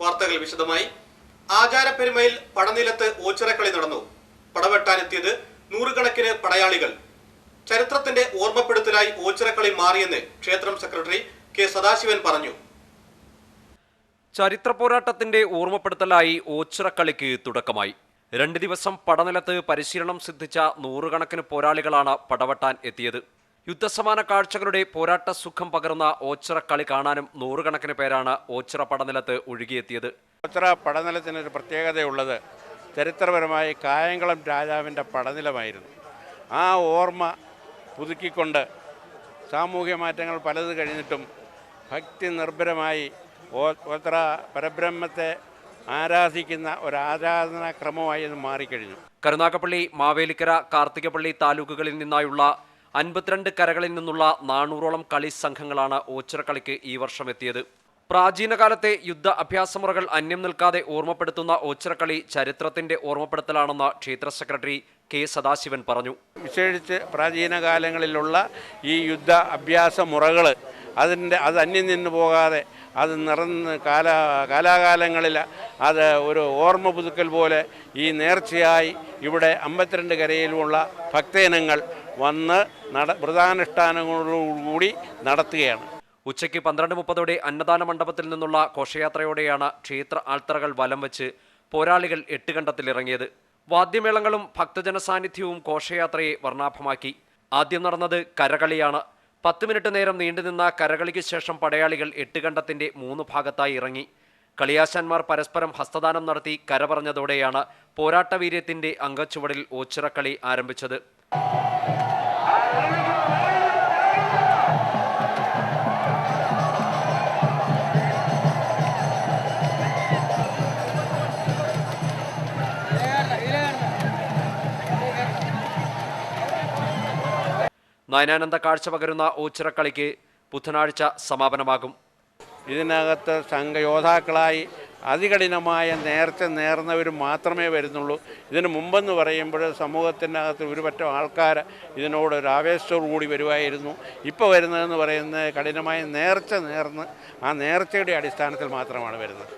വാർത്തകൾ വിശദമായി. ആചാരപ്പെരുമയിൽ പടനിലത്ത് ഓച്ചിറക്കളി നടന്നു. പടവെട്ടാനെത്തിയത് നൂറുകണക്കിന് പടയാളികൾ. ചരിത്രത്തിന്റെ ഓർമ്മപ്പെടുത്തലായി ഓച്ചിറക്കളി മാറിയെന്ന് ക്ഷേത്രം സെക്രട്ടറി കെ സദാശിവൻ പറഞ്ഞു. ചരിത്ര പോരാട്ടത്തിന്റെ ഓർമ്മപ്പെടുത്തലായി ഓച്ചിറക്കളിക്ക് തുടക്കമായി. 2 ദിവസം പടനിലത്ത് പരിശീലനം സിദ്ധിച്ച നൂറുകണക്കിന് പോരാളികളാണ് പടവെട്ടാൻ എത്തിയത്. യുദ്ധസമാന കാഴ്ചകളുടെ പോരാട്ട സുഖം പകർന്ന ഓച്ചിറക്കളി കാണാനും നൂറുകണക്കിന് പേരാണ് ഓച്ചിറ പടനിലത്ത് ഒഴുകിയെത്തിയത്. ഓച്ചിറ പടനിലത്തിനൊരു പ്രത്യേകതയുള്ളത് ചരിത്രപരമായി കായംകുളം രാജാവിൻ്റെ പടനിലമായിരുന്നു. ആ ഓർമ്മ പുതുക്കിക്കൊണ്ട് സാമൂഹ്യ മാറ്റങ്ങൾ പലത് കഴിഞ്ഞിട്ടും ഭക്തി നിർഭരമായി ഓച്ചിറ പരബ്രഹ്മത്തെ ആരാധിക്കുന്ന ഒരു ആരാധനാക്രമമായി ഇത് മാറിക്കഴിഞ്ഞു. കരുനാഗപ്പള്ളി, മാവേലിക്കര, കാർത്തികപ്പള്ളി താലൂക്കുകളിൽ നിന്നായുള്ള 52 കരകളിൽ നിന്നുള്ള 400ഓളം കളി സംഘങ്ങളാണ് ഓച്ചിറക്കളിക്ക് ഈ വർഷം എത്തിയത്. പ്രാചീനകാലത്തെ യുദ്ധ അഭ്യാസമുറകൾ അന്യം നിൽക്കാതെ ഓർമ്മപ്പെടുത്തുന്ന ഓച്ചിറക്കളി ചരിത്രത്തിന്റെ ഓർമ്മപ്പെടുത്തലാണെന്ന് ക്ഷേത്ര സെക്രട്ടറി കെ സദാശിവൻ പറഞ്ഞു. വിശേഷിച്ച് പ്രാചീന കാലങ്ങളിലുള്ള ഈ യുദ്ധ അഭ്യാസ മുറകൾ അത് അന്യം നിന്ന് പോകാതെ അത് നിറഞ്ഞ് കാലാകാലങ്ങളിൽ അത് ഒരു ഓർമ്മ പുതുക്കൽ പോലെ ഈ നേർച്ചയായി ഇവിടെ 52 കരയിലുമുള്ള ഭക്തജനങ്ങൾ വന്ന് വ്രതാനുഷ്ഠാനങ്ങളോടുകൂടി നടത്തുകയാണ്. ഉച്ചയ്ക്ക് 12:30 അന്നദാന മണ്ഡപത്തിൽ നിന്നുള്ള ഘോഷയാത്രയോടെയാണ് ക്ഷേത്ര ആൽത്തറകൾ വലം വെച്ച് പോരാളികൾ എട്ടുകണ്ടത്തിലിറങ്ങിയത്. വാദ്യമേളങ്ങളും ഭക്തജന സാന്നിധ്യവും ഘോഷയാത്രയെ വർണ്ണാഭമാക്കി. ആദ്യം നടന്നത് കരകളിയാണ്. 10 മിനിറ്റ് നേരം നീണ്ടുനിന്ന കരകളിക്ക് ശേഷം പടയാളികൾ എട്ടുകണ്ടത്തിന്റെ 3 ഭാഗത്തായി ഇറങ്ങി. കളിയാശാന്മാർ പരസ്പരം ഹസ്തദാനം നടത്തി കരപറഞ്ഞതോടെയാണ് പോരാട്ടവീര്യത്തിന്റെ അങ്കച്ചുവടിൽ ഓച്ചിറക്കളി ആരംഭിച്ചത്. നയനാനന്ദ കാഴ്ച പകരുന്ന ഓച്ചിറക്കളിക്ക് ബുധനാഴ്ച സമാപനമാകും. ഇതിനകത്ത് സംഘയോദ്ധാക്കളായി അതികഠിനമായ നേർച്ച നേർന്നവരും മാത്രമേ വരുന്നുള്ളൂ. ഇതിനു മുമ്പെന്ന് പറയുമ്പോൾ സമൂഹത്തിനകത്ത് ഒരുപറ്റം ആൾക്കാർ ഇതിനോടൊരു ആവേശത്തോടുകൂടി വരുമായിരുന്നു. ഇപ്പോൾ വരുന്നതെന്ന് പറയുന്നത് കഠിനമായ നേർച്ച നേർന്ന് ആ നേർച്ചയുടെ അടിസ്ഥാനത്തിൽ മാത്രമാണ് വരുന്നത്.